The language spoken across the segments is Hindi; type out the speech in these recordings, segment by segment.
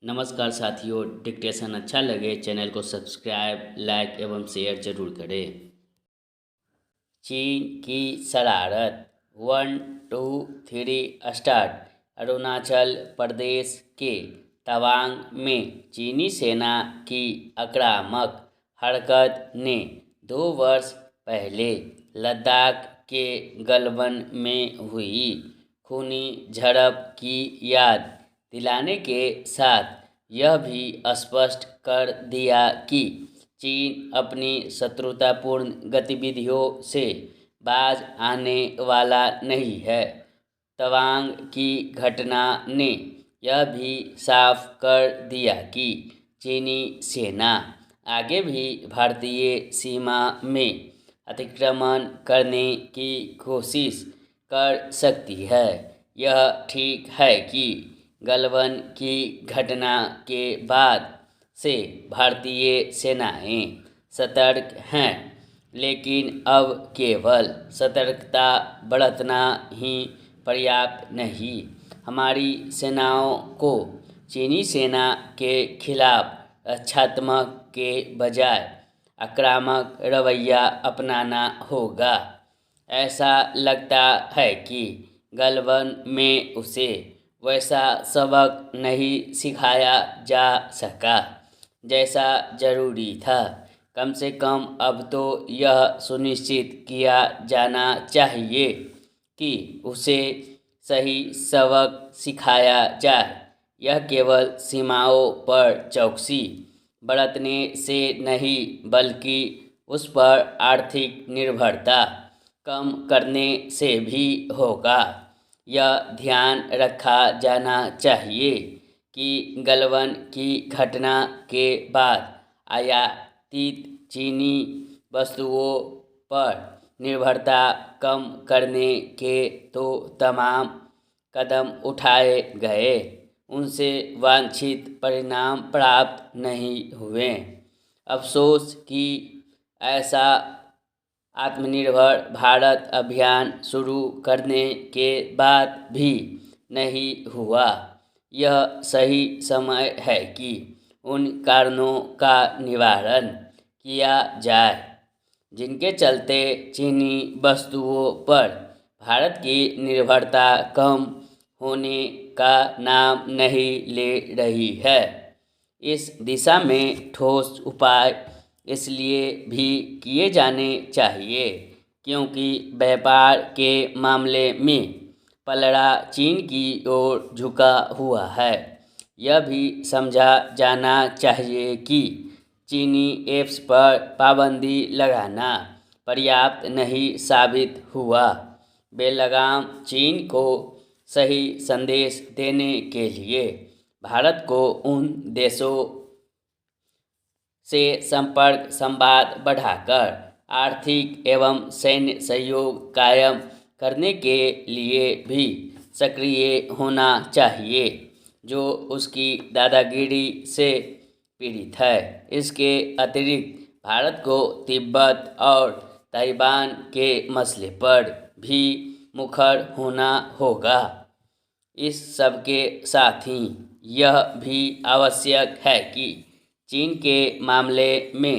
नमस्कार साथियों, डिक्टेशन अच्छा लगे चैनल को सब्सक्राइब, लाइक एवं शेयर जरूर करें। चीन की शरारत 1, 2, 3 स्टार्ट। अरुणाचल प्रदेश के तवांग में चीनी सेना की आक्रामक हरकत ने 2 वर्ष पहले लद्दाख के गलवान में हुई खूनी झड़प की याद दिलाने के साथ यह भी स्पष्ट कर दिया कि चीन अपनी शत्रुतापूर्ण गतिविधियों से बाज आने वाला नहीं है। तवांग की घटना ने यह भी साफ कर दिया कि चीनी सेना आगे भी भारतीय सीमा में अतिक्रमण करने की कोशिश कर सकती है। यह ठीक है कि गलवान की घटना के बाद से भारतीय सेनाएं सतर्क हैं, लेकिन अब केवल सतर्कता बरतना ही पर्याप्त नहीं। हमारी सेनाओं को चीनी सेना के खिलाफ रक्षात्मक के बजाय आक्रामक रवैया अपनाना होगा। ऐसा लगता है कि गलवान में उसे वैसा सबक नहीं सिखाया जा सका जैसा जरूरी था। कम से कम अब तो यह सुनिश्चित किया जाना चाहिए कि उसे सही सबक सिखाया जाए। यह केवल सीमाओं पर चौकसी बरतने से नहीं, बल्कि उस पर आर्थिक निर्भरता कम करने से भी होगा। यह ध्यान रखा जाना चाहिए कि गलवान की घटना के बाद आयातित चीनी वस्तुओं पर निर्भरता कम करने के तो तमाम कदम उठाए गए, उनसे वांछित परिणाम प्राप्त नहीं हुए। अफसोस कि ऐसा आत्मनिर्भर भारत अभियान शुरू करने के बाद भी नहीं हुआ। यह सही समय है कि उन कारणों का निवारण किया जाए जिनके चलते चीनी वस्तुओं पर भारत की निर्भरता कम होने का नाम नहीं ले रही है। इस दिशा में ठोस उपाय इसलिए भी किए जाने चाहिए क्योंकि व्यापार के मामले में पलड़ा चीन की ओर झुका हुआ है। यह भी समझा जाना चाहिए कि चीनी ऐप्स पर पाबंदी लगाना पर्याप्त नहीं साबित हुआ। बेलगाम चीन को सही संदेश देने के लिए भारत को उन देशों से संपर्क संवाद बढ़ाकर आर्थिक एवं सैन्य सहयोग कायम करने के लिए भी सक्रिय होना चाहिए, जो उसकी दादागिरी से पीड़ित है। इसके अतिरिक्त भारत को तिब्बत और ताइवान के मसले पर भी मुखर होना होगा। इस सब के साथ ही यह भी आवश्यक है कि चीन के मामले में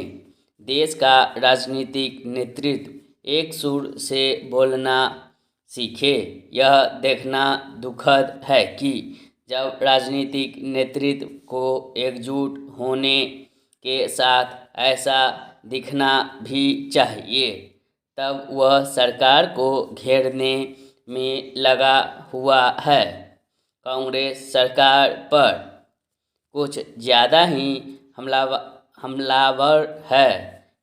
देश का राजनीतिक नेतृत्व एक सुर से बोलना सीखे। यह देखना दुखद है कि जब राजनीतिक नेतृत्व को एकजुट होने के साथ ऐसा दिखना भी चाहिए, तब वह सरकार को घेरने में लगा हुआ है। कांग्रेस सरकार पर कुछ ज़्यादा ही हमलावर है।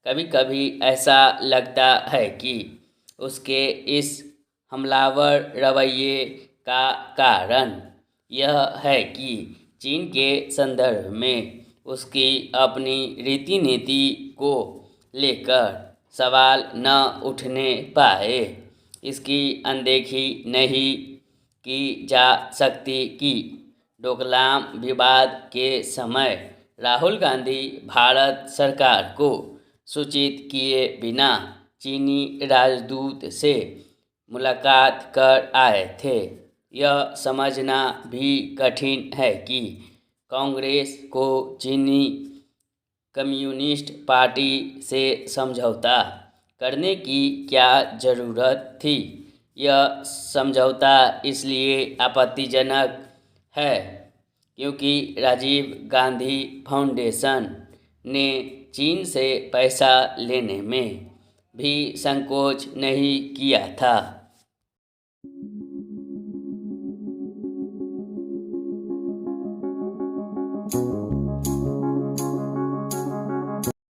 कभी कभी ऐसा लगता है कि उसके इस हमलावर रवैये का कारण यह है कि चीन के संदर्भ में उसकी अपनी रीति नीति को लेकर सवाल न उठने पाए। इसकी अनदेखी नहीं की जा सकती कि डोकलाम विवाद के समय राहुल गांधी भारत सरकार को सूचित किए बिना चीनी राजदूत से मुलाकात कर आए थे। यह समझना भी कठिन है कि कांग्रेस को चीनी कम्युनिस्ट पार्टी से समझौता करने की क्या ज़रूरत थी? यह समझौता इसलिए आपत्तिजनक है क्योंकि राजीव गांधी फाउंडेशन ने चीन से पैसा लेने में भी संकोच नहीं किया था।